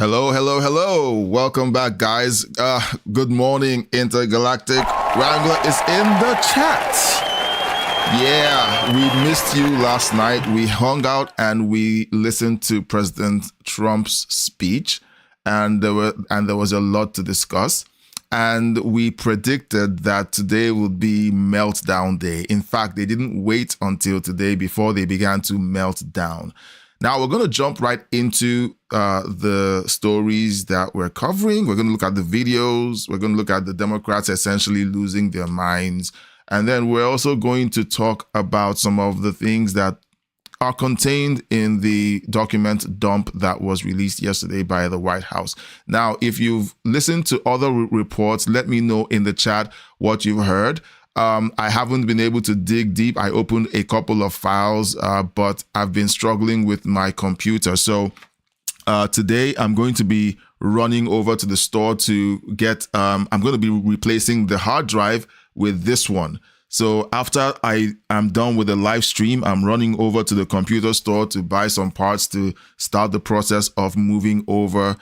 Hello, hello, hello. Welcome back, guys. Good morning, Intergalactic Wrangler is in the chat. Yeah, we missed you last night. We hung out and we listened to President Trump's speech, and there was a lot to discuss. And we predicted that today would be meltdown day. In fact, they didn't wait until today before they began to melt down. Now, we're going to jump right into the stories that we're covering. We're going to look at the videos. We're going to look at the Democrats essentially losing their minds. And then we're also going to talk about some of the things that are contained in the document dump that was released yesterday by the White House. Now, if you've listened to other reports, let me know in the chat what you've heard. I haven't been able to dig deep. I opened a couple of files, but I've been struggling with my computer. So today I'm going to be running over to the store to get, I'm going to be replacing the hard drive with this one. So after I am done with the live stream, I'm running over to the computer store to buy some parts to start the process of moving over,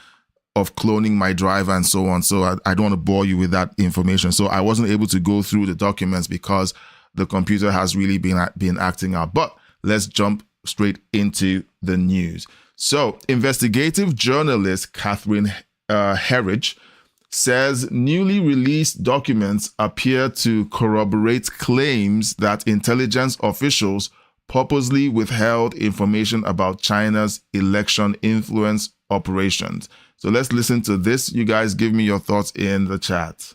of cloning my drive and so on. So I don't want to bore you with that information. So I wasn't able to go through the documents because the computer has really been acting out. But let's jump straight into the news. So investigative journalist Catherine Herridge says newly released documents appear to corroborate claims that intelligence officials purposely withheld information about China's election influence operations. So let's listen to this. You guys give me your thoughts in the chat.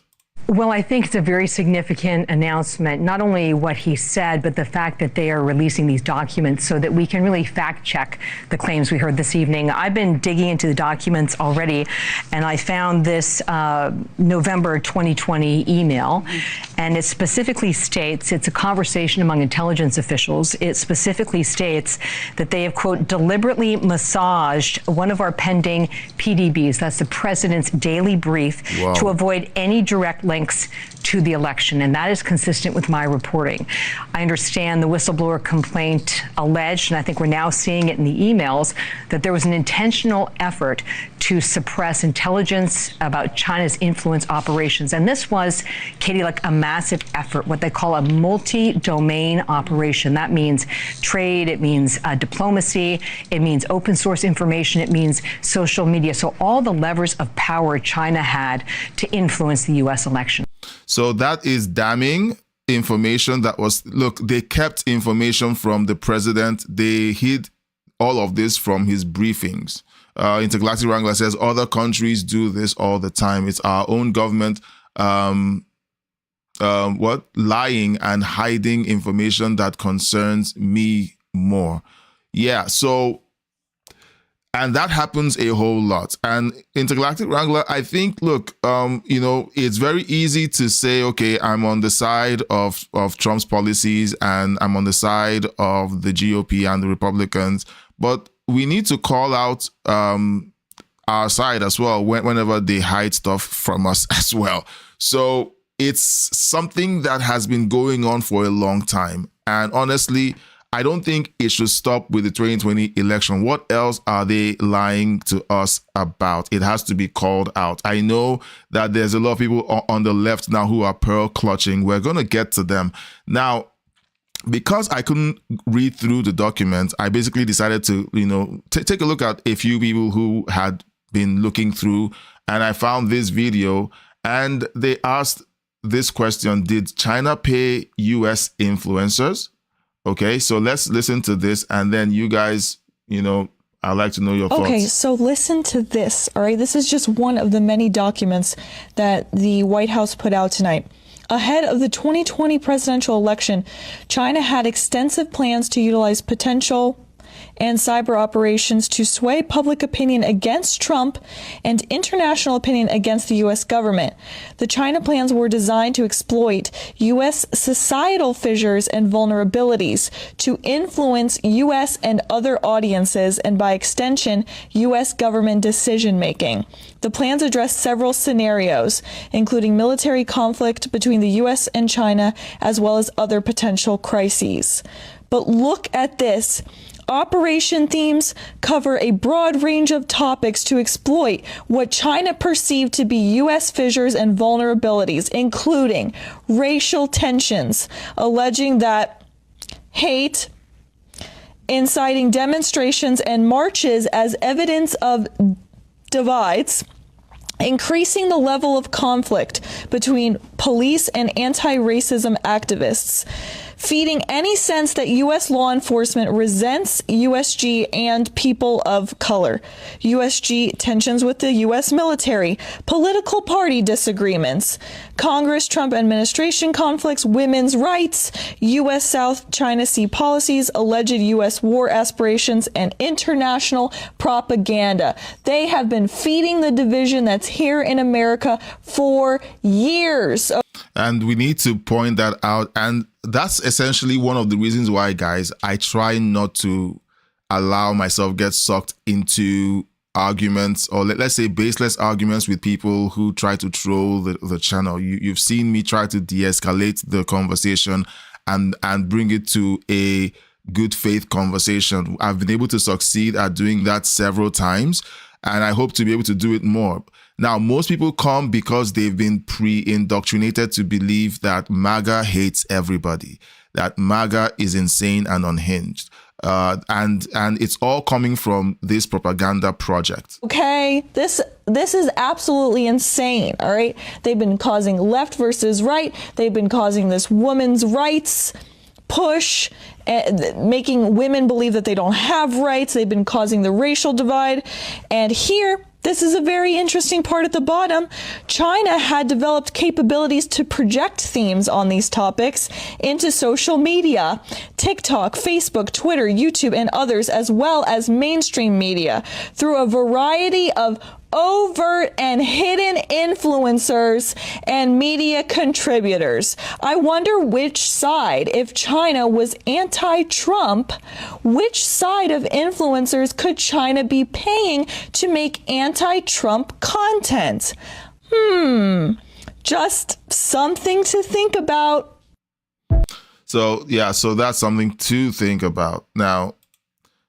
Well, I think it's a very significant announcement, not only what he said, but the fact that they are releasing these documents so that we can really fact check the claims we heard this evening. I've been digging into the documents already, and I found this November 2020 email, and it specifically states, it's a conversation among intelligence officials. It specifically states that they have, quote, deliberately massaged one of our pending PDBs, that's the president's daily brief, Wow, to avoid any direct links to the election, and that is consistent with my reporting. I understand the whistleblower complaint alleged, and I think we're now seeing it in the emails, that there was an intentional effort to suppress intelligence about China's influence operations. And this was, Katie, like a massive effort, what they call a multi-domain operation. That means trade, it means diplomacy, it means open source information, it means social media. So all the levers of power China had to influence the U.S. election. So that is damning information that was, look, they kept information from the president. They hid all of this from his briefings. Intergalactic Wrangler says other countries do this all the time. It's our own government lying and hiding information that concerns me more. Yeah, so, and that happens a whole lot. And Intergalactic Wrangler, I think, look, it's very easy to say, okay, I'm on the side of Trump's policies and I'm on the side of the GOP and the Republicans, but we need to call out our side as well whenever they hide stuff from us as well. So it's something that has been going on for a long time. And honestly, I don't think it should stop with the 2020 election. What else are they lying to us about? It has to be called out. I know that there's a lot of people on the left now who are pearl clutching. We're going to get to them. Now, because I couldn't read through the document, I basically decided to, take a look at a few people who had been looking through, and I found this video, and they asked this question: did China pay U.S. influencers? Okay, so let's listen to this, and then you guys, I'd like to know your thoughts. Okay, so listen to this, all right? This is just one of the many documents that the White House put out tonight. Ahead of the 2020 presidential election, China had extensive plans to utilize potential and cyber operations to sway public opinion against Trump and international opinion against the U.S. government. The China plans were designed to exploit U.S. societal fissures and vulnerabilities to influence U.S. and other audiences and, by extension, U.S. government decision-making. The plans address several scenarios, including military conflict between the U.S. and China, as well as other potential crises. But look at this. Operation themes cover a broad range of topics to exploit what China perceived to be U.S. fissures and vulnerabilities, including racial tensions, alleging that hate, inciting demonstrations and marches as evidence of divides, increasing the level of conflict between police and anti-racism activists, feeding any sense that U.S. law enforcement resents USG and people of color, USG tensions with the U.S. military, political party disagreements, Congress Trump administration conflicts, women's rights, U.S. South China Sea policies, alleged U.S. war aspirations, and international propaganda. They have been feeding the division that's here in America for years. And we need to point that out. And that's essentially one of the reasons why, guys, I try not to allow myself get sucked into arguments, or let's say baseless arguments with people who try to troll the channel. You've seen me try to de-escalate the conversation and bring it to a good faith conversation. I've been able to succeed at doing that several times, and I hope to be able to do it more. Now, most people come because they've been pre-indoctrinated to believe that MAGA hates everybody, that MAGA is insane and unhinged. And it's all coming from this propaganda project. Okay, this is absolutely insane, all right? They've been causing left versus right. They've been causing this women's rights push, making women believe that they don't have rights. They've been causing the racial divide. And here, this is a very interesting part at the bottom. China had developed capabilities to project themes on these topics into social media, TikTok, Facebook, Twitter, YouTube, and others, as well as mainstream media, through a variety of overt and hidden influencers and media contributors. I wonder which side, if China was anti-Trump, which side of influencers could China be paying to make anti-Trump content? Just something to think about. So that's something to think about. Now,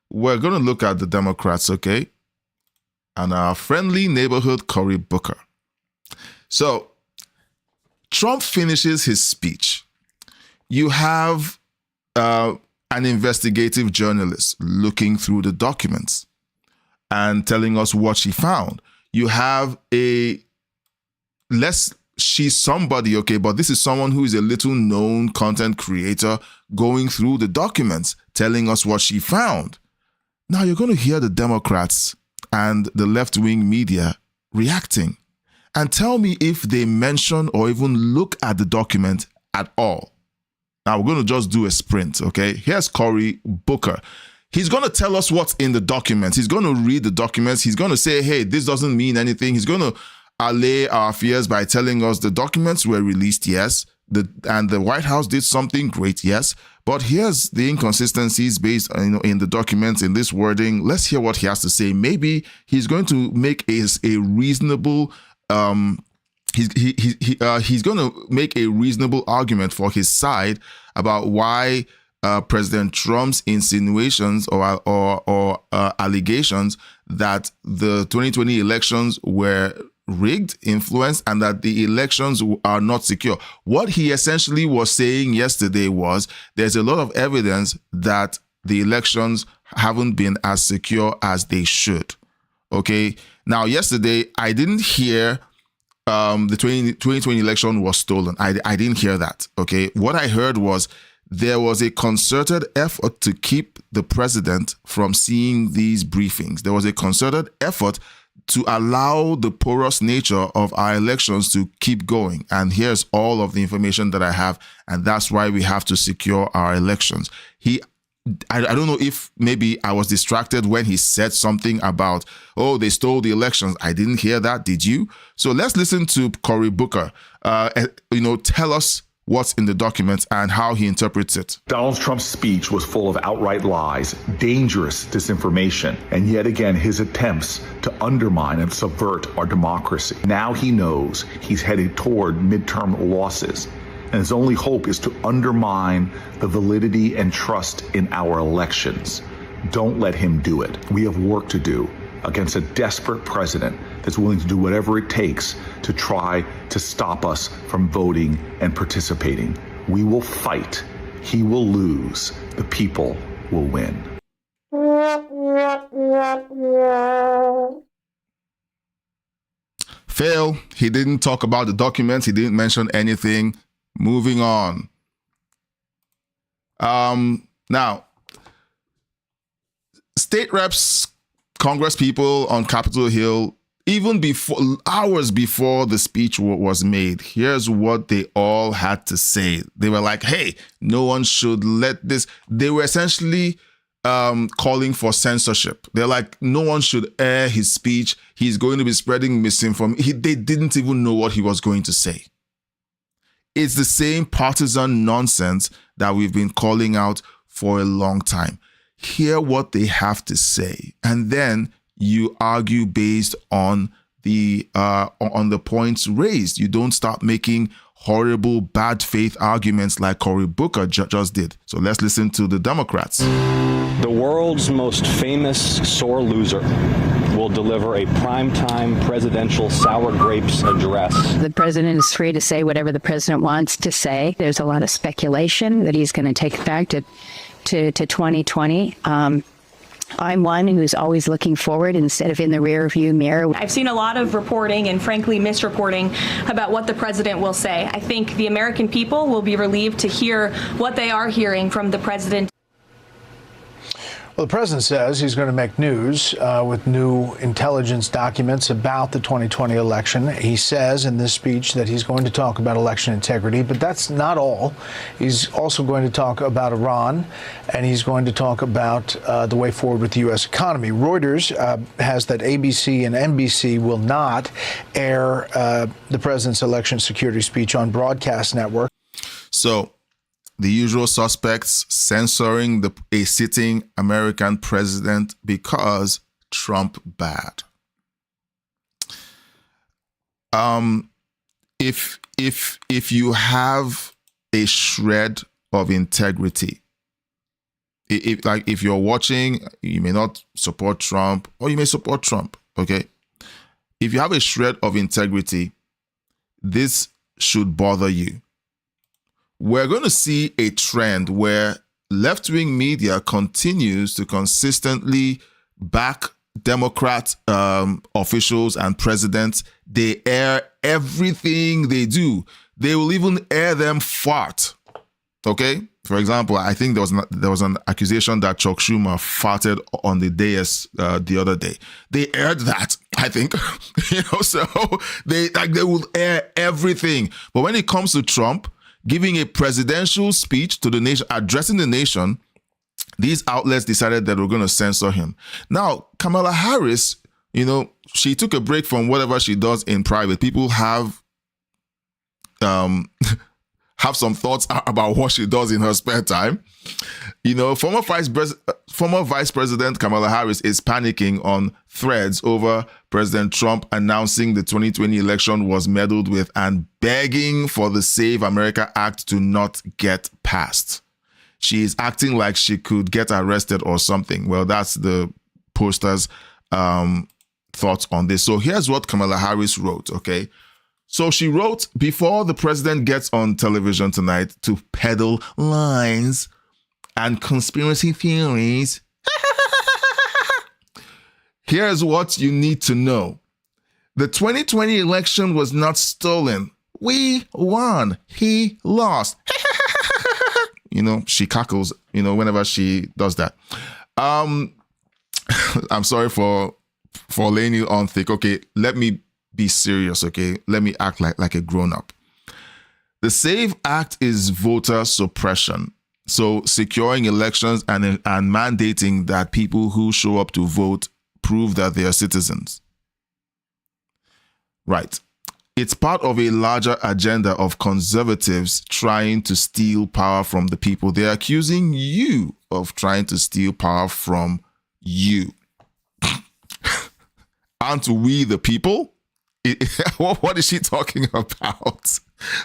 we're going to look at the Democrats, okay? And our friendly neighborhood Cory Booker. So Trump finishes his speech. You have an investigative journalist looking through the documents and telling us what she found. You have she's somebody, okay, but this is someone who is a little known content creator going through the documents, telling us what she found. Now you're going to hear the Democrats and the left-wing media reacting. And tell me if they mention or even look at the document at all. Now, we're going to just do a sprint, okay? Here's Cory Booker. He's going to tell us what's in the documents. He's going to read the documents. He's going to say, hey, this doesn't mean anything. He's going to allay our fears by telling us the documents were released, yes, and the White House did something great, yes. But here's the inconsistencies based in the documents, in this wording. Let's hear what he has to say. Maybe he's going to make a reasonable he's going to make a reasonable argument for his side about why President Trump's insinuations or allegations that the 2020 elections were rigged, influenced, and that the elections are not secure. What he essentially was saying yesterday was there's a lot of evidence that the elections haven't been as secure as they should. Okay. Now, yesterday, I didn't hear the 2020 election was stolen. I didn't hear that. Okay. What I heard was there was a concerted effort to keep the president from seeing these briefings. There was a concerted effort to allow the porous nature of our elections to keep going. And here's all of the information that I have. And that's why we have to secure our elections. I don't know if maybe I was distracted when he said something about, oh, they stole the elections. I didn't hear that. Did you? So let's listen to Cory Booker, tell us what's in the documents and how he interprets it. Donald Trump's speech was full of outright lies, dangerous disinformation, and yet again his attempts to undermine and subvert our democracy. Now he knows he's headed toward midterm losses, and his only hope is to undermine the validity and trust in our elections. Don't let him do it. We have work to do against a desperate president that's willing to do whatever it takes to try to stop us from voting and participating. We will fight. He will lose. The people will win. Fail. He didn't talk about the documents. He didn't mention anything. Moving on. Now, state reps, Congress people on Capitol Hill, even before, hours before the speech was made, here's what they all had to say. They were like, hey, no one should let this. They were essentially calling for censorship. They're like, no one should air his speech. He's going to be spreading misinformation. They didn't even know what he was going to say. It's the same partisan nonsense that we've been calling out for a long time. Hear what they have to say, and then you argue based on the points raised. You don't start making horrible, bad faith arguments like Cory Booker just did. So let's listen to the Democrats. The world's most famous sore loser will deliver a primetime presidential sour grapes address. The president is free to say whatever the president wants to say. There's a lot of speculation that he's going to take it back to 2020. I'm one who's always looking forward instead of in the rear view mirror. I've seen a lot of reporting and frankly misreporting about what the president will say. I think the American people will be relieved to hear what they are hearing from the president. Well, the president says he's going to make news with new intelligence documents about the 2020 election. He says in this speech that he's going to talk about election integrity, but that's not all. He's also going to talk about Iran, and he's going to talk about the way forward with the U.S. economy. Reuters has that ABC and NBC will not air the president's election security speech on broadcast network. So, the usual suspects censoring a sitting American president because Trump bad. If you have a shred of integrity, if you're watching, you may not support Trump or you may support Trump. Okay, if you have a shred of integrity, this should bother you. We're going to see a trend where left-wing media continues to consistently back Democrat officials and presidents. They air everything they do. They will even air them fart. Okay? For example, I think there was an accusation that Chuck Schumer farted on the dais the other day. They aired that, I think. So they will air everything. But when it comes to Trump giving a presidential speech to the nation, addressing the nation, these outlets decided that we're going to censor him. Now, Kamala Harris, she took a break from whatever she does in private. People have some thoughts about what she does in her spare time. Former Vice President Kamala Harris is panicking on Threads over President Trump announcing the 2020 election was meddled with and begging for the Save America Act to not get passed. She is acting like she could get arrested or something. Well, that's the poster's thoughts on this. So here's what Kamala Harris wrote, okay? So she wrote, before the president gets on television tonight to peddle lies and conspiracy theories, here's what you need to know. The 2020 election was not stolen. We won. He lost. She cackles, whenever she does that. I'm sorry for laying you on thick. Okay, let me be serious, okay? Let me act like a grown-up. The SAVE Act is voter suppression. So securing elections and mandating that people who show up to vote prove that they are citizens. Right. It's part of a larger agenda of conservatives trying to steal power from the people. They're accusing you of trying to steal power from you. Aren't we the people? What is she talking about?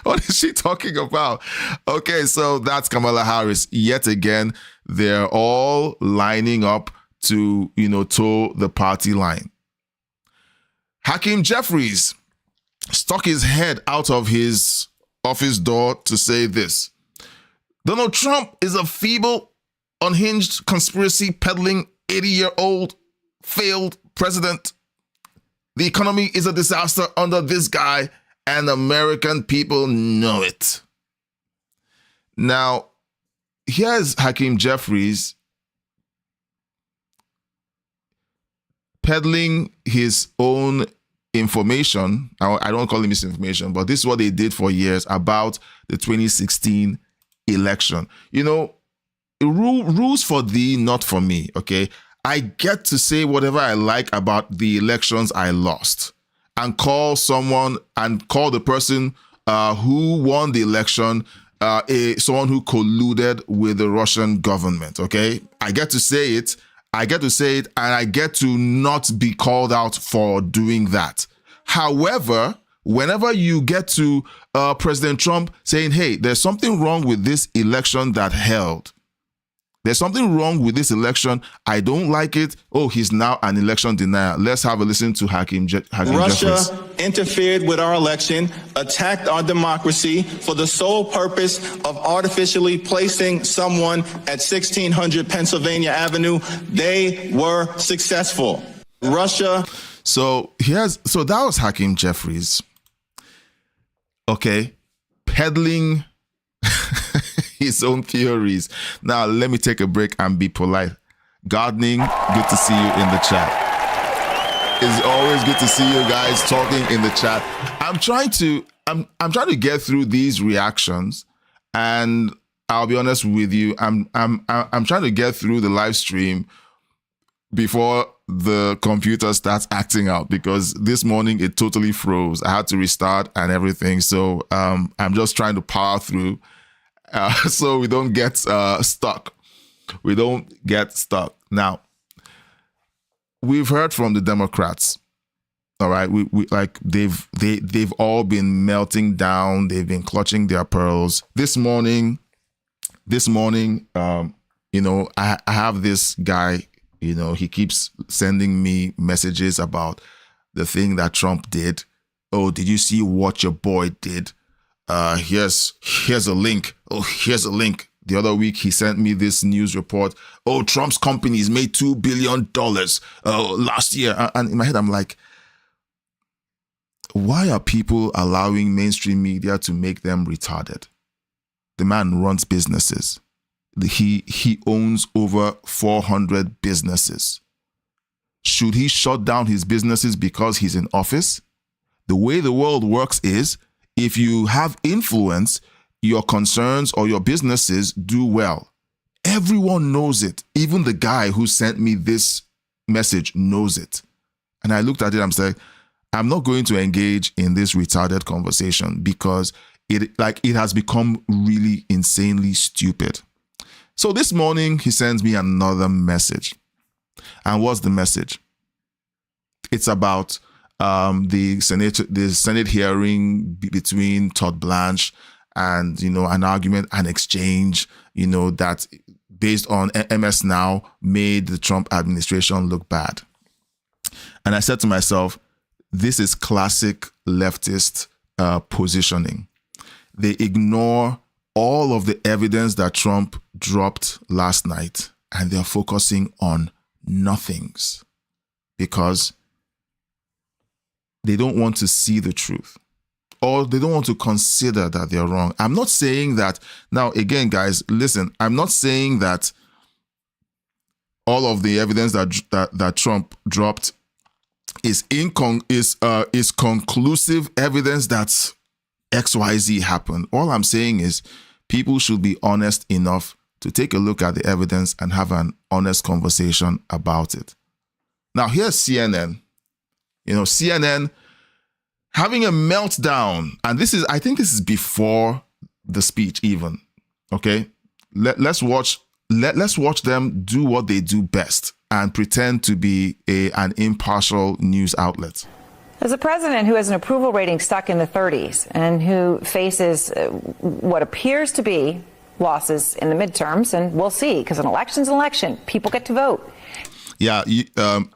What is she talking about? Okay, so that's Kamala Harris. Yet again, they're all lining up to, toe the party line. Hakeem Jeffries stuck his head out of his office door to say this. Donald Trump is a feeble, unhinged, conspiracy peddling 80-year-old failed president. The economy is a disaster under this guy, and American people know it. Now, here's Hakeem Jeffries peddling his own information. I don't call it misinformation, but this is what they did for years about the 2016 election. Rules for thee, not for me, okay? I get to say whatever I like about the elections I lost and call the person who won the election someone who colluded with the Russian government, okay? I get to say it, and I get to not be called out for doing that. However, whenever you get to President Trump saying, hey, there's something wrong with this election that held. There's something wrong with this election. I don't like it. Oh, he's now an election denier. Let's have a listen to Hakeem Russia Jeffries. interfered with our election, attacked our democracy for the sole purpose of artificially placing someone at 1600 Pennsylvania Avenue. They were successful. Russia. So that was Hakeem Jeffries. Okay. Peddling his own theories. Now, let me take a break and be polite. Gardening, good to see you in the chat. It's always good to see you guys talking in the chat. I'm trying to get through these reactions, and I'll be honest with you. I'm trying to get through the live stream before the computer starts acting out, because this morning it totally froze. I had to restart and everything. So I'm just trying to power through so we don't get stuck. We don't get stuck. Now, we've heard from the Democrats. All right, we like they've all been melting down. They've been clutching their pearls. This morning, I have this guy. He keeps sending me messages about the thing that Trump did. Oh, did you see what your boy did? Here's a link. Oh, here's a link. The other week, he sent me this news report. Oh, Trump's companies made $2 billion last year. And in my head, I'm like, why are people allowing mainstream media to make them retarded? The man runs businesses. He owns over 400 businesses. Should he shut down his businesses because he's in office? The way the world works is, if you have influence, your concerns or your businesses do well. Everyone knows it. Even the guy who sent me this message knows it. And I looked at it, I'm saying, I'm not going to engage in this retarded conversation because it has become really insanely stupid. So this morning, he sends me another message. And what's the message? It's about the Senate hearing between Todd Blanche and, an argument, an exchange, that based on MS Now made the Trump administration look bad. And I said to myself, this is classic leftist positioning. They ignore all of the evidence that Trump dropped last night, and they're focusing on nothings because they don't want to see the truth, or they don't want to consider that they're wrong. I'm not saying that, now again, guys, listen, I'm not saying that all of the evidence that Trump dropped is conclusive evidence that XYZ happened. All I'm saying is people should be honest enough to take a look at the evidence and have an honest conversation about it. Now, here's CNN. CNN having a meltdown. And I think this is before the speech even. Okay? Let's watch them do what they do best and pretend to be an impartial news outlet. As a president who has an approval rating stuck in the 30s and who faces what appears to be losses in the midterms, and we'll see, because an election's an election, people get to vote. Yeah,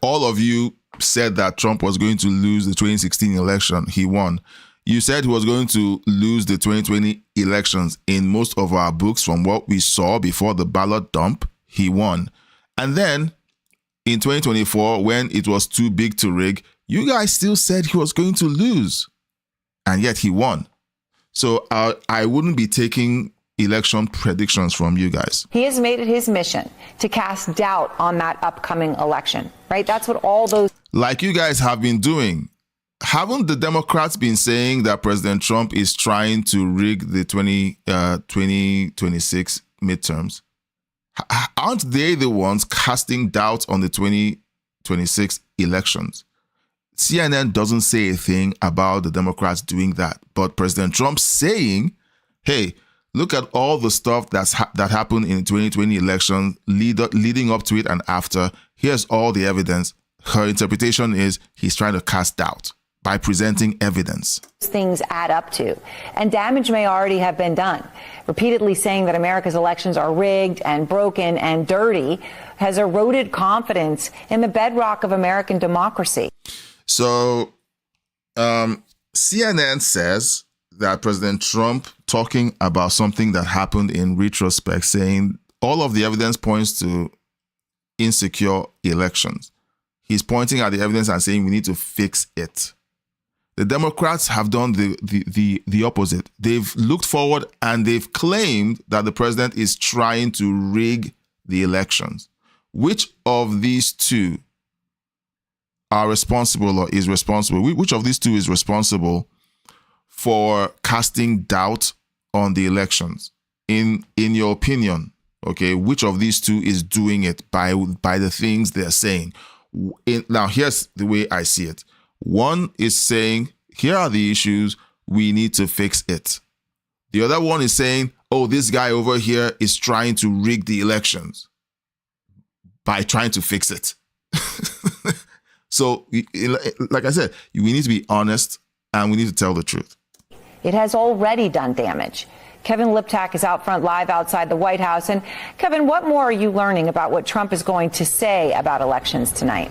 all of you said that Trump was going to lose the 2016 election. He won. You said he was going to lose the 2020 elections. In most of our books, from what we saw before the ballot dump, he won. And then in 2024, when it was too big to rig, you guys still said he was going to lose. And yet he won. So I wouldn't be taking election predictions from you guys. He has made it his mission to cast doubt on that upcoming election, right? That's what all those... Like you guys have been doing. Haven't the Democrats been saying that President Trump is trying to rig the 2026 midterms? Aren't they the ones casting doubt on the 2026 elections? CNN doesn't say a thing about the Democrats doing that, but President Trump saying, hey, look at all the stuff that happened in the 2020 election leading up to it and after. Here's all the evidence. Her interpretation is he's trying to cast doubt by presenting evidence. Things add up to, and damage may already have been done. Repeatedly saying that America's elections are rigged and broken and dirty has eroded confidence in the bedrock of American democracy. So CNN says that President Trump, talking about something that happened in retrospect, saying all of the evidence points to insecure elections. He's pointing at the evidence and saying we need to fix it. The Democrats have done the opposite. They've looked forward and they've claimed that the president is trying to rig the elections. Which of these two are responsible or is responsible? Which of these two is responsible for casting doubt on the elections? In your opinion, okay, which of these two is doing it by the things they're saying? Now, here's the way I see it. One is saying, here are the issues, we need to fix it. The other one is saying, oh, this guy over here is trying to rig the elections by trying to fix it. So, like I said, we need to be honest and we need to tell the truth. It has already done damage. Kevin Liptak is out front live outside the White House. And Kevin, what more are you learning about what Trump is going to say about elections tonight?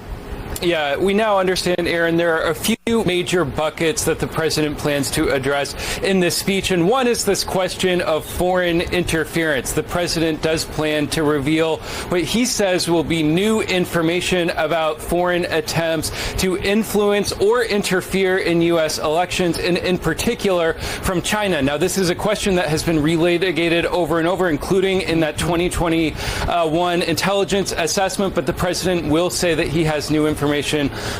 Yeah, we now understand, Aaron, there are a few major buckets that the president plans to address in this speech. And one is this question of foreign interference. The president does plan to reveal what he says will be new information about foreign attempts to influence or interfere in U.S. elections, and in particular from China. Now, this is a question that has been relitigated over and over, including in that 2021 intelligence assessment. But the president will say that he has new information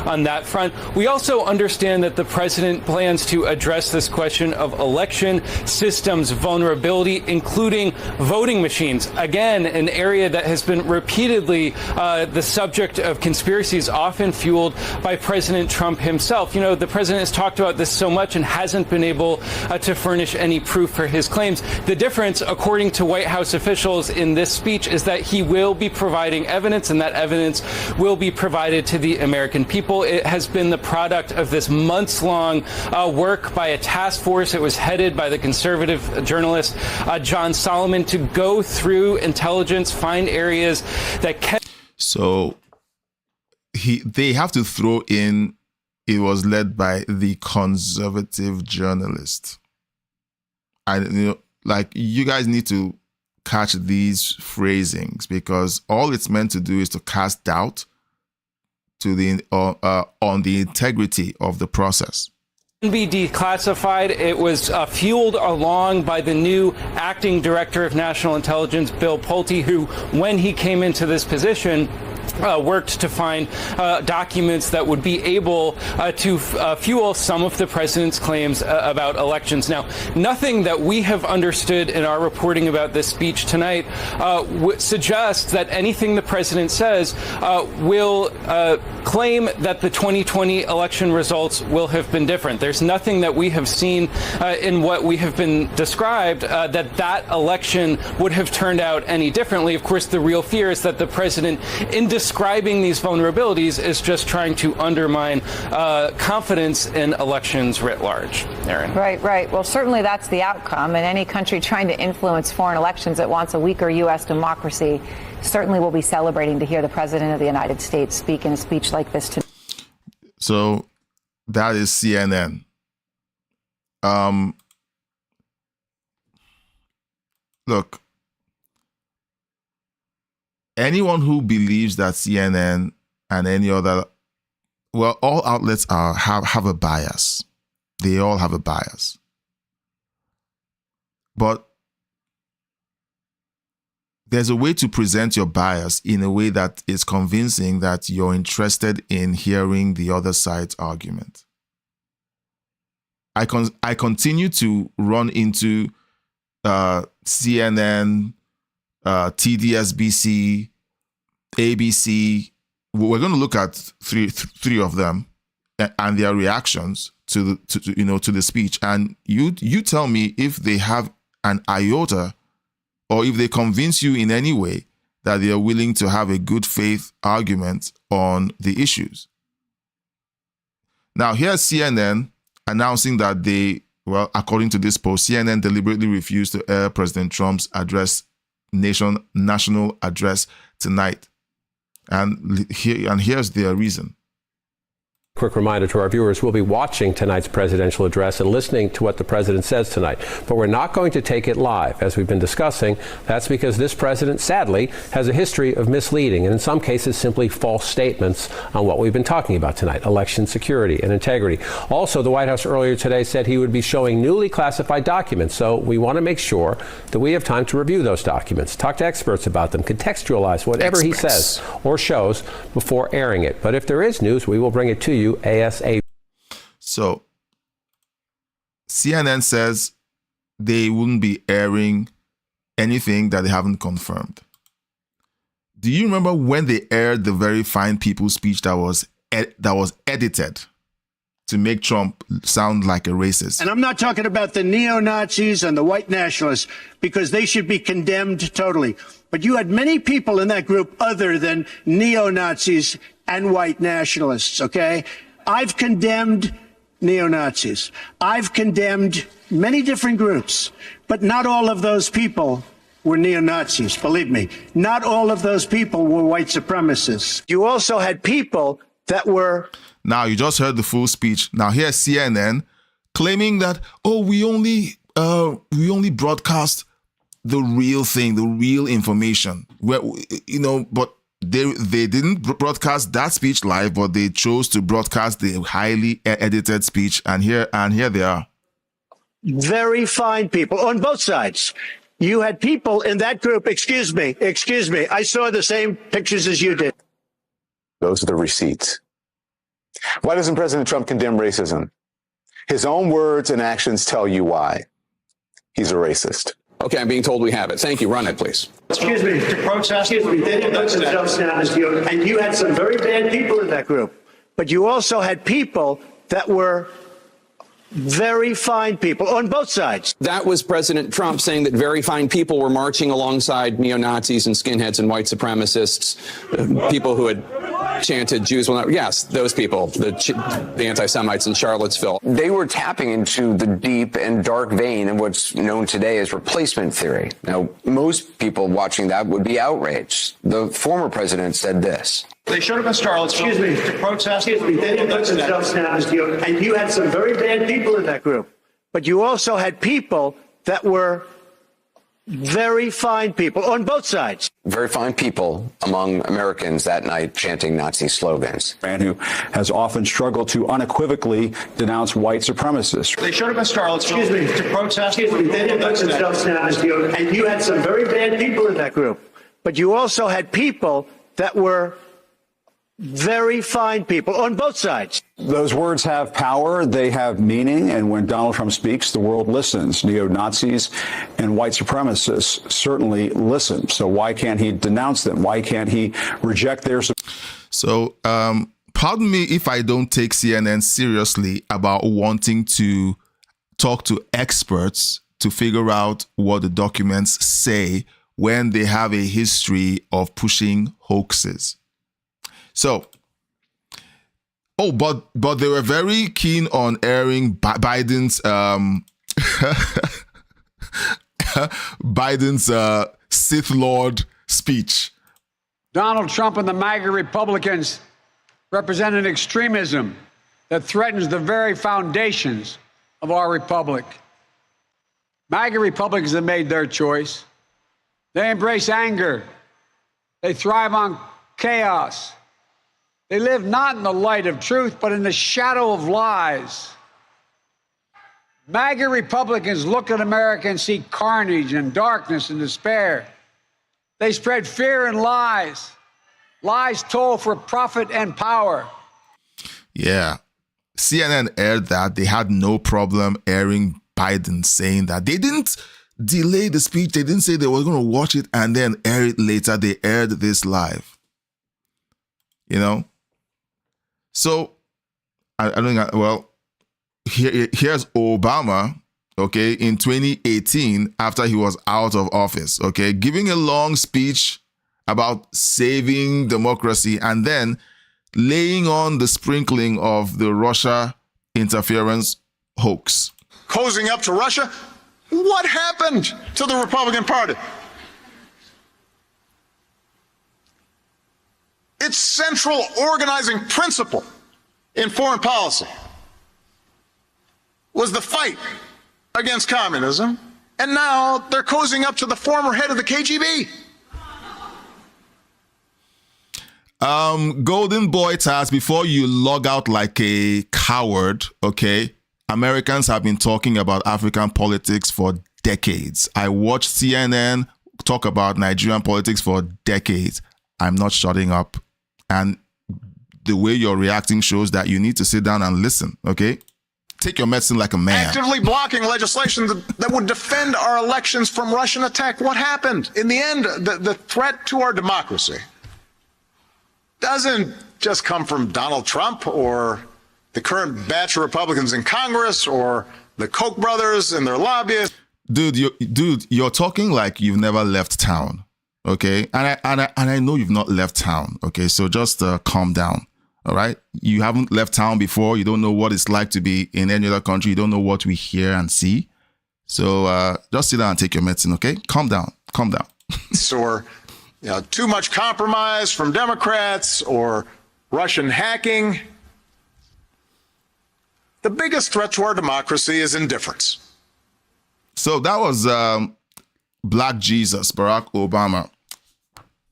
on that front. We also understand that the president plans to address this question of election systems vulnerability, including voting machines. Again, an area that has been repeatedly the subject of conspiracies, often fueled by President Trump himself. You know, the president has talked about this so much and hasn't been able to furnish any proof for his claims. The difference, according to White House officials in this speech, is that he will be providing evidence, and that evidence will be provided to the American people. It has been the product of this months-long work by a task force. It was headed by the conservative journalist John Solomon to go through intelligence, find areas that can. So they have to throw in, it was led by the conservative journalist. Like, you guys need to catch these phrasings, because all it's meant to do is to cast doubt to the on the integrity of the process. Be declassified. It was fueled along by the new acting director of national intelligence, Bill Pulte, who, when he came into this position, worked to find documents that would be able to fuel some of the president's claims about elections. Now, nothing that we have understood in our reporting about this speech tonight suggests that anything the president says will claim that the 2020 election results will have been different. There's nothing that we have seen in what we have been described that election would have turned out any differently. Of course, the real fear is that the president, in describing these vulnerabilities, is just trying to undermine confidence in elections writ large. Erin. Right. Well, certainly that's the outcome. And any country trying to influence foreign elections that wants a weaker U.S. democracy certainly will be celebrating to hear the president of the United States speak in a speech like this today. So that is CNN. Look, anyone who believes that CNN and any other, well, all outlets have a bias. They all have a bias. But there's a way to present your bias in a way that is convincing that you're interested in hearing the other side's argument. I continue to run into CNN, TDSBC, ABC. We're going to look at three of them and their reactions to the speech. And you tell me if they have an iota, or if they convince you in any way that they are willing to have a good faith argument on the issues. Now, here's CNN announcing that according to this post, CNN deliberately refused to air President Trump's national address tonight. And here's their reason. Quick reminder to our viewers, we'll be watching tonight's presidential address and listening to what the president says tonight. But we're not going to take it live, as we've been discussing. That's because this president, sadly, has a history of misleading and in some cases simply false statements on what we've been talking about tonight, election security and integrity. Also, the White House earlier today said he would be showing newly classified documents. So we want to make sure that we have time to review those documents, talk to experts about them, contextualize whatever he says or shows before airing it. But if there is news, we will bring it to you ASAP. So CNN says they wouldn't be airing anything that they haven't confirmed. Do you remember when they aired the Very Fine People speech that was edited to make Trump sound like a racist? And I'm not talking about the neo-Nazis and the white nationalists, because they should be condemned totally. But you had many people in that group other than neo-Nazis and white nationalists, okay? I've condemned neo-Nazis. I've condemned many different groups, but not all of those people were neo-Nazis, believe me. Not all of those people were white supremacists. You also had people that were... Now, you just heard the full speech. Now, here's CNN claiming that, we only broadcast the real thing, the real information. But they didn't broadcast that speech live, but they chose to broadcast the highly edited speech. And here they are. Very fine people on both sides. You had people in that group. Excuse me. I saw the same pictures as you did. Those are the receipts. Why doesn't President Trump condemn racism? His own words and actions tell you why. He's a racist. Okay, I'm being told we have it. Thank you. Run it, please. Excuse me. To protest. Excuse me. They didn't put themselves down as you. And you had some very bad people in that group. But you also had people that were very fine people on both sides. That was President Trump saying that very fine people were marching alongside neo-Nazis and skinheads and white supremacists, people who had chanted Jews will not. Yes, those people, the anti-Semites in Charlottesville. They were tapping into the deep and dark vein of what's known today as replacement theory. Now, most people watching that would be outraged. The former president said this. They showed up in Charlottesville. Excuse me. To protest. Excuse me. They didn't put themselves down as you. And you had some very bad people in that group. But you also had people that were very fine people on both sides. Very fine people among Americans that night chanting Nazi slogans. Man who has often struggled to unequivocally denounce white supremacists. They showed up in Charlottesville. Excuse me. To protest. Excuse me. They didn't put themselves down as you. And you had some very bad people in that group. But you also had people that were very fine people on both sides. Those words have power. They have meaning. And when Donald Trump speaks, the world listens. Neo-Nazis and white supremacists certainly listen. So why can't he denounce them? Why can't he reject their support? So pardon me if I don't take CNN seriously about wanting to talk to experts to figure out what the documents say when they have a history of pushing hoaxes. So, but they were very keen on airing Biden's Biden's Sith Lord speech. Donald Trump and the MAGA Republicans represent an extremism that threatens the very foundations of our republic. MAGA Republicans have made their choice. They embrace anger. They thrive on chaos. They live not in the light of truth, but in the shadow of lies. MAGA Republicans look at America and see carnage and darkness and despair. They spread fear and lies. Lies told for profit and power. Yeah. CNN aired that. They had no problem airing Biden saying that. They didn't delay the speech. They didn't say they were going to watch it and then air it later. They aired this live. You know? So, I don't think, well, here's Obama, okay, in 2018, after he was out of office, okay, giving a long speech about saving democracy and then laying on the sprinkling of the Russia interference hoax. Cozying up to Russia? What happened to the Republican Party? Its central organizing principle in foreign policy was the fight against communism, and now they're cozying up to the former head of the KGB. Golden Boy Taz, before you log out like a coward, okay, Americans have been talking about African politics for decades. I watched CNN talk about Nigerian politics for decades. I'm not shutting up. And the way you're reacting shows that you need to sit down and listen, okay? Take your medicine like a man. Actively blocking legislation that would defend our elections from Russian attack. What happened? In the end, the threat to our democracy doesn't just come from Donald Trump or the current batch of Republicans in Congress or the Koch brothers and their lobbyists. Dude, you're talking like you've never left town, okay? And I know you've not left town, okay? So just calm down, all right? You haven't left town before. You don't know what it's like to be in any other country. You don't know what we hear and see. So just sit down and take your medicine, okay? Calm down, calm down. Or too much compromise from Democrats or Russian hacking. The biggest threat to our democracy is indifference. So that was Black Jesus, Barack Obama,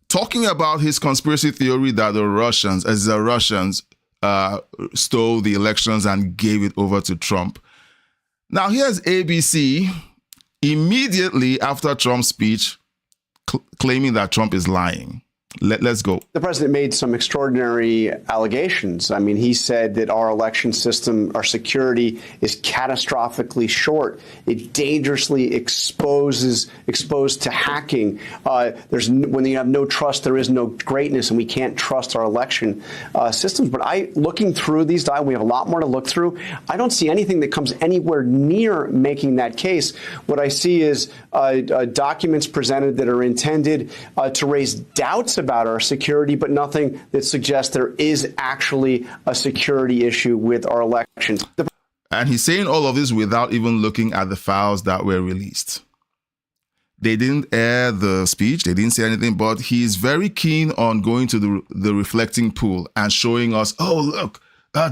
talking about his conspiracy theory that the Russians stole the elections and gave it over to Trump. Now here's ABC immediately after Trump's speech claiming that Trump is lying. Let's go. The president made some extraordinary allegations. I mean, he said that our election system, our security is catastrophically short. It dangerously exposed to hacking. When you have no trust, there is no greatness, and we can't trust our election systems. But looking through these documents, we have a lot more to look through. I don't see anything that comes anywhere near making that case. What I see is documents presented that are intended to raise doubts about our security, but nothing that suggests there is actually a security issue with our elections. And he's saying all of this without even looking at the files that were released. They didn't air the speech. They didn't say anything, but he's very keen on going to the reflecting pool and showing us, oh, look,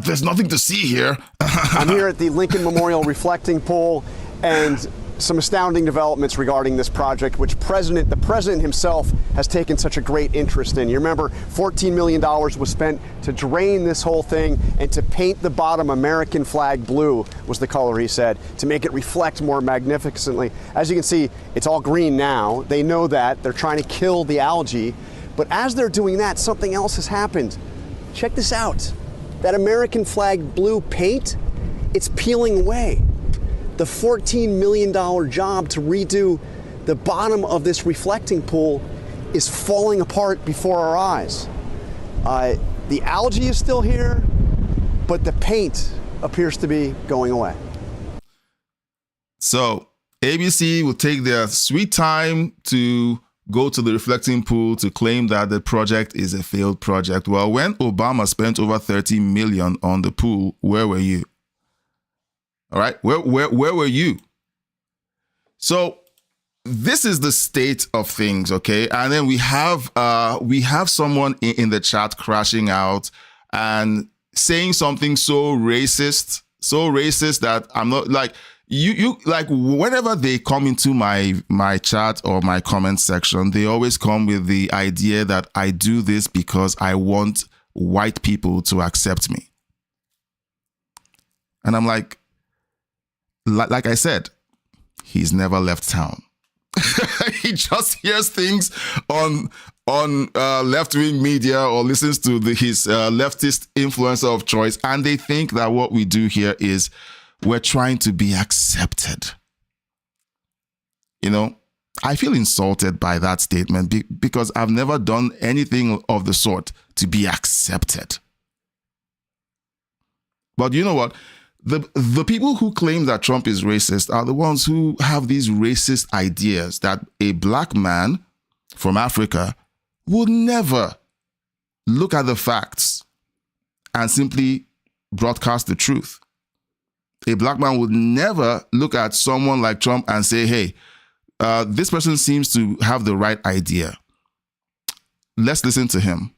there's nothing to see here. I'm here at the Lincoln Memorial reflecting pool, and some astounding developments regarding this project, which the president himself has taken such a great interest in. You remember, $14 million was spent to drain this whole thing and to paint the bottom American flag blue, was the color he said, to make it reflect more magnificently. As you can see, it's all green now. They know that. They're trying to kill the algae. But as they're doing that, something else has happened. Check this out. That American flag blue paint, it's peeling away. The $14 million job to redo the bottom of this reflecting pool is falling apart before our eyes. The algae is still here, but the paint appears to be going away. So ABC will take their sweet time to go to the reflecting pool to claim that the project is a failed project. Well, when Obama spent over $30 million on the pool, where were you? All right, where were you? So this is the state of things, okay? And then we have someone in the chat crashing out and saying something so racist that I'm not like you like whenever they come into my chat or my comment section, they always come with the idea that I do this because I want white people to accept me. And I'm like I said, he's never left town. He just hears things on left-wing media or listens to his leftist influencer of choice, and they think that what we do here is we're trying to be accepted. You know, I feel insulted by that statement because I've never done anything of the sort to be accepted. But you know what? The people who claim that Trump is racist are the ones who have these racist ideas that a black man from Africa would never look at the facts and simply broadcast the truth. A black man would never look at someone like Trump and say, hey, this person seems to have the right idea. Let's listen to him.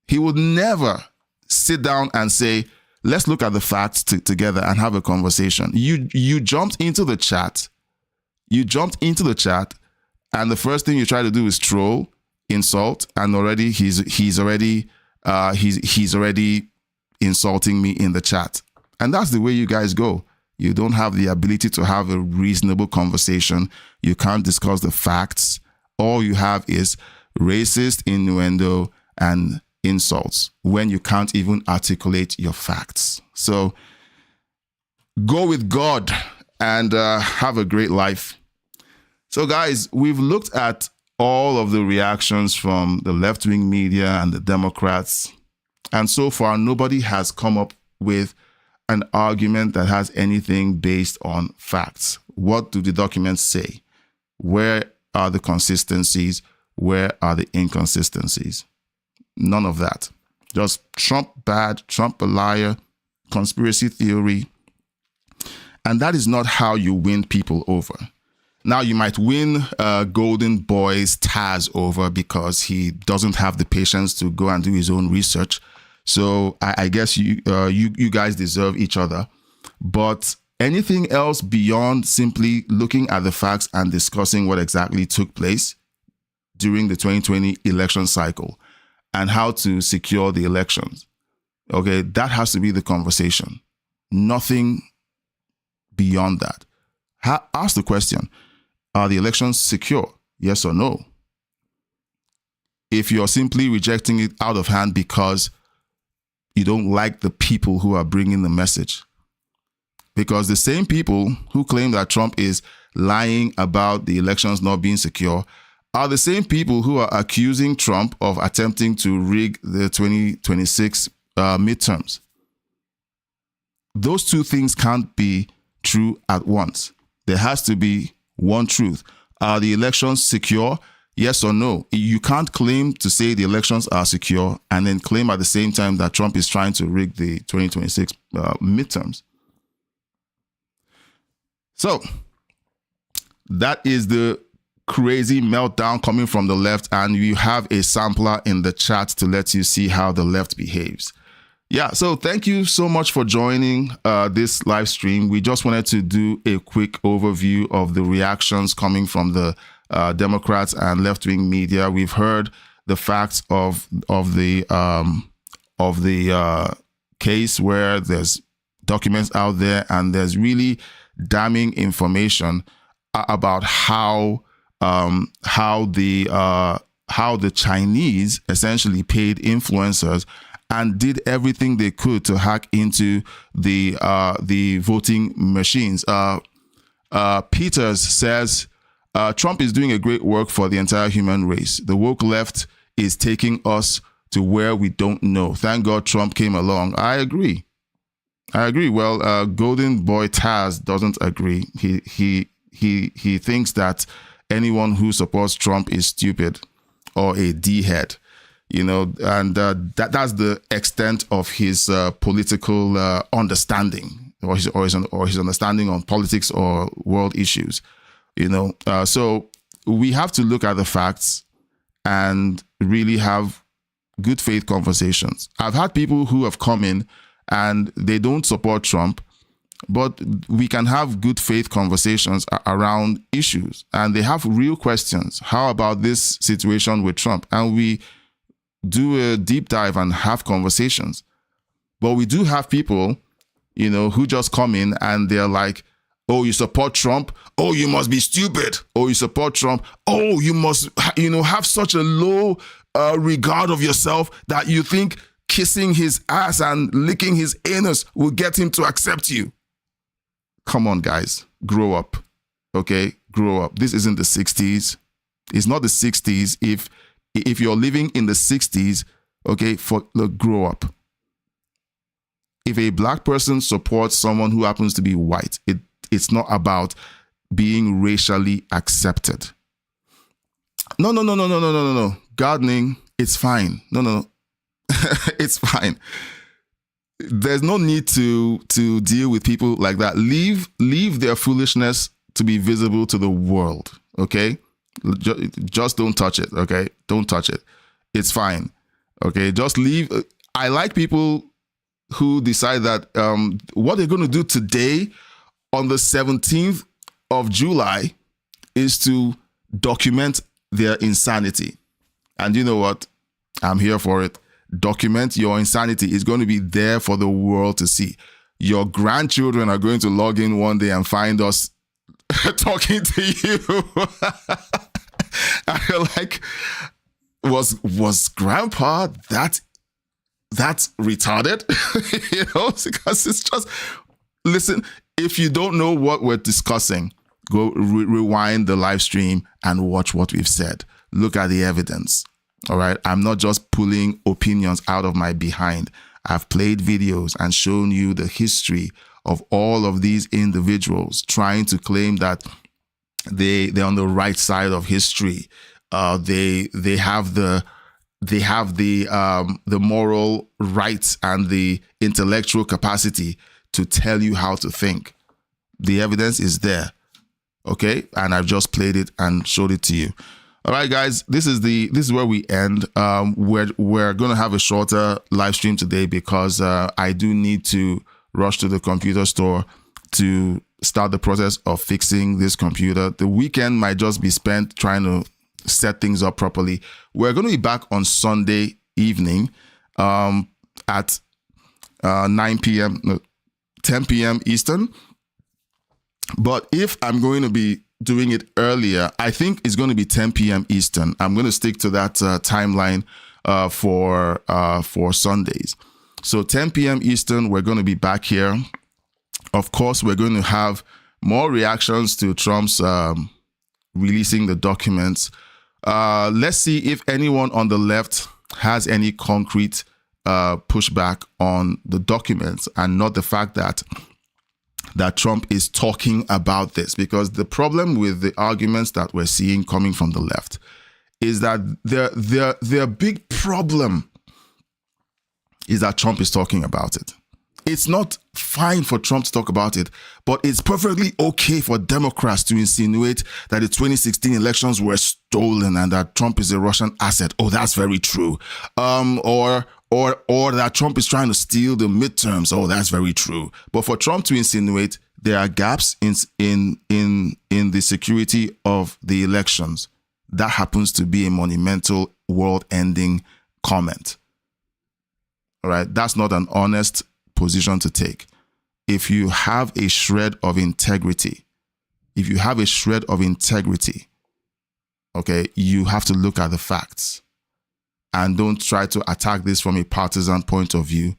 He would never sit down and say, let's look at the facts together and have a conversation. You jumped into the chat. And the first thing you try to do is troll, insult, and already he's already insulting me in the chat. And that's the way you guys go. You don't have the ability to have a reasonable conversation. You can't discuss the facts. All you have is racist innuendo and insults when you can't even articulate your facts. So go with God and have a great life. So guys, we've looked at all of the reactions from the left-wing media and the Democrats. And so far, nobody has come up with an argument that has anything based on facts. What do the documents say? Where are the consistencies? Where are the inconsistencies? None of that. Just Trump bad, Trump a liar, conspiracy theory. And that is not how you win people over. Now, you might win Golden Boy's Taz over because he doesn't have the patience to go and do his own research. So I guess you guys deserve each other. But anything else beyond simply looking at the facts and discussing what exactly took place during the 2020 election cycle and how to secure the elections, okay, that has to be the conversation. Nothing beyond that. Ask the question, are the elections secure? Yes or no? If you're simply rejecting it out of hand because you don't like the people who are bringing the message, because the same people who claim that Trump is lying about the elections not being secure are the same people who are accusing Trump of attempting to rig the 2026 midterms. Those two things can't be true at once. There has to be one truth. Are the elections secure? Yes or no? You can't claim to say the elections are secure and then claim at the same time that Trump is trying to rig the 2026 midterms. So that is the crazy meltdown coming from the left, and you have a sampler in the chat to let you see how the left behaves. Yeah, so thank you so much for joining this live stream. We just wanted to do a quick overview of the reactions coming from the Democrats and left-wing media. We've heard the facts of the case where there's documents out there and there's really damning information about how the Chinese essentially paid influencers and did everything they could to hack into the voting machines. Peters says, Trump is doing a great work for the entire human race. The woke left is taking us to where we don't know. Thank God Trump came along. I agree. Well, Golden Boy Taz doesn't agree. He thinks that anyone who supports Trump is stupid or a D-head, and that's the extent of his political understanding or his understanding on politics or world issues, So we have to look at the facts and really have good faith conversations. I've had people who have come in and they don't support Trump, but we can have good faith conversations around issues, and they have real questions. How about this situation with Trump? And we do a deep dive and have conversations. But we do have people, who just come in and they're like, oh, you support Trump? Oh, you must be stupid. Oh, you support Trump? Oh, you must, have such a low regard of yourself that you think kissing his ass and licking his anus will get him to accept you. Come on, guys, grow up, okay? Grow up. This isn't the 60s. It's not the 60s. If you're living in the 60s, okay, grow up. If a black person supports someone who happens to be white, it's not about being racially accepted. No. Gardening, it's fine. No. It's fine. There's no need to deal with people like that. Leave their foolishness to be visible to the world, okay? Just don't touch it, okay? Don't touch it. It's fine, okay? Just leave. I like people who decide that what they're going to do today on the 17th of July is to document their insanity. And you know what? I'm here for it. Document your insanity. It's going to be there for the world to see. Your grandchildren are going to log in one day and find us talking to you. And you're like, was grandpa that retarded? Because it's just, listen, if you don't know what we're discussing, go rewind the live stream and watch what we've said. Look at the evidence. All right. I'm not just pulling opinions out of my behind. I've played videos and shown you the history of all of these individuals trying to claim that they're on the right side of history. They have the moral rights and the intellectual capacity to tell you how to think. The evidence is there. Okay. And I've just played it and showed it to you. All right, guys, this is where we end. We're going to have a shorter live stream today because I do need to rush to the computer store to start the process of fixing this computer. The weekend might just be spent trying to set things up properly. We're going to be back on Sunday evening at 10 p.m. Eastern. But if I'm going to be doing it earlier, I think it's going to be 10 p.m. Eastern. I'm going to stick to that timeline for Sundays. So 10 p.m. Eastern, we're going to be back here. Of course, we're going to have more reactions to Trump's releasing the documents. Let's see if anyone on the left has any concrete pushback on the documents and not the fact that Trump is talking about this, because the problem with the arguments that we're seeing coming from the left is that their big problem is that Trump is talking about it. It's not fine for Trump to talk about it, but it's perfectly okay for Democrats to insinuate that the 2016 elections were stolen and that Trump is a Russian asset. Oh, that's very true. Or that Trump is trying to steal the midterms. Oh, that's very true. But for Trump to insinuate there are gaps in the security of the elections, that happens to be a monumental world-ending comment. All right, that's not an honest position to take. If you have a shred of integrity, okay, you have to look at the facts. And don't try to attack this from a partisan point of view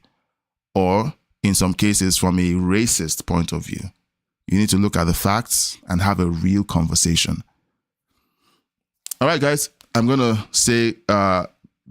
or, in some cases, from a racist point of view. You need to look at the facts and have a real conversation. All right, guys, I'm going to say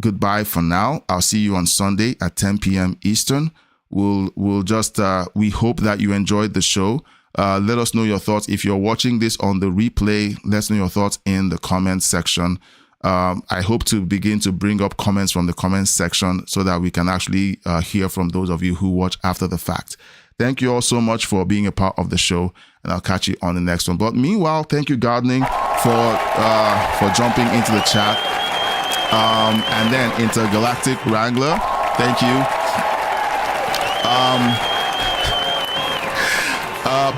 goodbye for now. I'll see you on Sunday at 10 p.m. Eastern. We'll just, we hope that you enjoyed the show. Let us know your thoughts. If you're watching this on the replay, let us know your thoughts in the comments section. I hope to begin to bring up comments from the comments section so that we can actually hear from those of you who watch after the fact. Thank you all so much for being a part of the show, and I'll catch you on the next one. But meanwhile, thank you, Gardening, for jumping into the chat. And then Intergalactic Wrangler, thank you.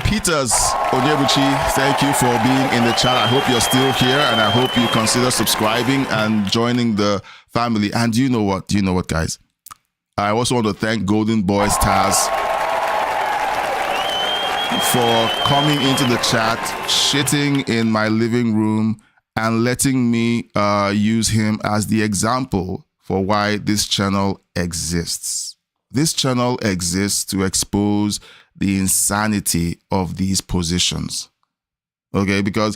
Peters Onyebuchi, thank you for being in the chat. I hope you're still here, and I hope you consider subscribing and joining the family. And do you know what? Guys? I also want to thank Golden Boys Taz for coming into the chat, shitting in my living room, and letting me use him as the example for why this channel exists. This channel exists to expose the insanity of these positions. Okay, because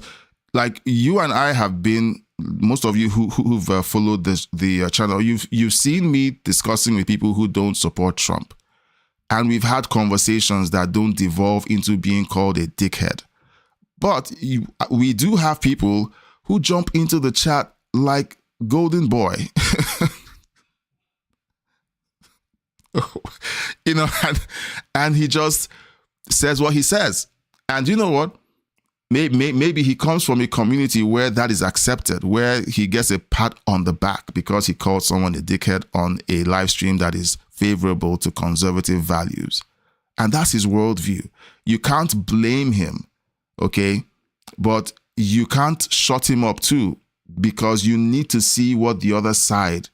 like you and I have been, most of you who've followed the channel, you've seen me discussing with people who don't support Trump. And we've had conversations that don't devolve into being called a dickhead. But we do have people who jump into the chat like Golden Boy. You know, and he just says what he says. And you know what? Maybe he comes from a community where that is accepted, where he gets a pat on the back because he called someone a dickhead on a live stream that is favorable to conservative values. And that's his worldview. You can't blame him, okay? But you can't shut him up too, because you need to see what the other side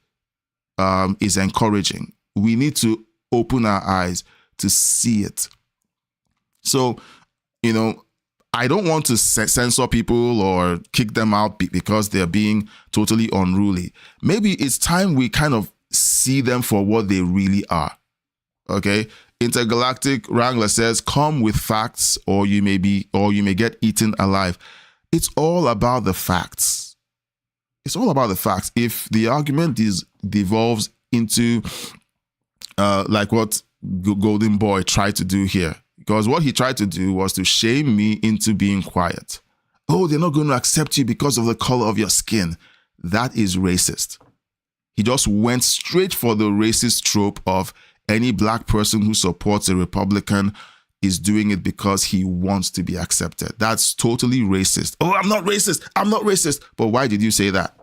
is encouraging. We need to open our eyes to see it. So, you know, I don't want to censor people or kick them out because they're being totally unruly. Maybe it's time we kind of see them for what they really are. Okay? Intergalactic Wrangler says, come with facts or you may get eaten alive. It's all about the facts. It's all about the facts. If the argument devolves into like what Golden Boy tried to do here, because what he tried to do was to shame me into being quiet. Oh, they're not going to accept you because of the color of your skin. That is racist. He just went straight for the racist trope of any black person who supports a Republican is doing it because he wants to be accepted. That's totally racist. Oh, I'm not racist. I'm not racist. But why did you say that?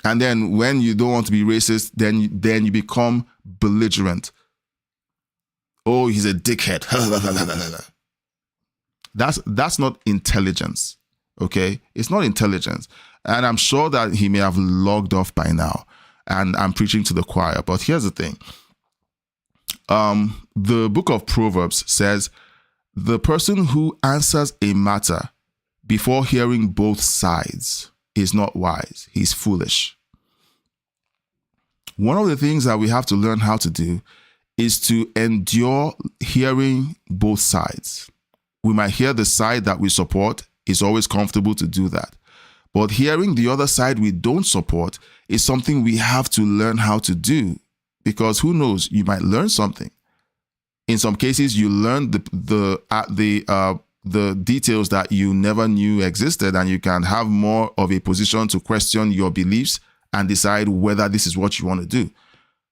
And then when you don't want to be racist, then you become belligerent. Oh, he's a dickhead. That's not intelligence, okay? It's not intelligence. And I'm sure that he may have logged off by now. And I'm preaching to the choir. But here's the thing. The book of Proverbs says, the person who answers a matter before hearing both sides is not wise. He's foolish. One of the things that we have to learn how to do is to endure hearing both sides. We might hear the side that we support. It's always comfortable to do that. But hearing the other side we don't support is something we have to learn how to do, because who knows, you might learn something. In some cases, you learn the details that you never knew existed, and you can have more of a position to question your beliefs and decide whether this is what you want to do.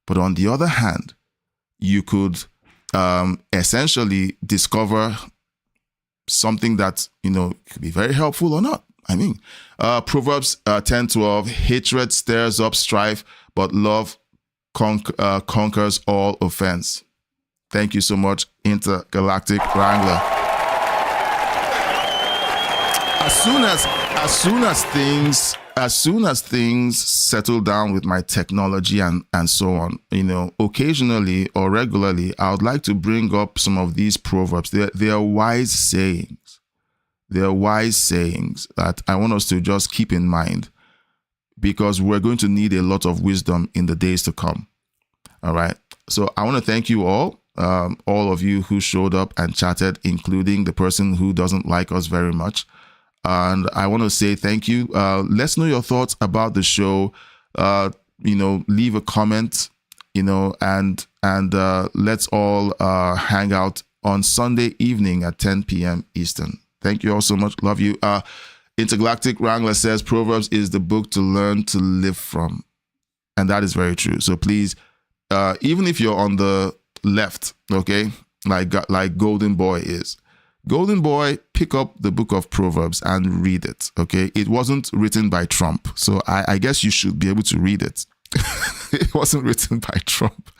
But on the other hand, you could essentially discover something that, you know, could be very helpful or not. I mean, Proverbs 10:12, hatred stirs up strife, but love conquers all offense. Thank you so much, Intergalactic Wrangler. As soon as things settle down with my technology and so on, you know, occasionally or regularly, I would like to bring up some of these proverbs. They are wise sayings. They are wise sayings that I want us to just keep in mind, because we're going to need a lot of wisdom in the days to come. All right. So I want to thank you all of you who showed up and chatted, including the person who doesn't like us very much. And I want to say thank you. Let's know your thoughts about the show. leave a comment, and let's all hang out on Sunday evening at 10 p.m. Eastern. Thank you all so much. Love you. Intergalactic Wrangler says Proverbs is the book to learn to live from. And that is very true. So please, even if you're on the left, okay, like Golden Boy is, Golden Boy, pick up the book of Proverbs and read it, okay? It wasn't written by Trump, so I guess you should be able to read it. It wasn't written by Trump.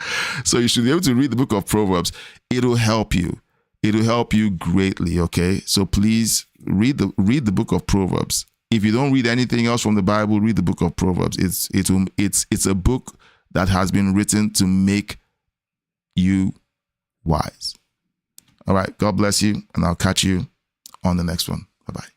So you should be able to read the book of Proverbs. It'll help you. It'll help you greatly, okay? So please read the book of Proverbs. If you don't read anything else from the Bible, read the book of Proverbs. It's a book that has been written to make you wise. All right, God bless you, and I'll catch you on the next one. Bye-bye.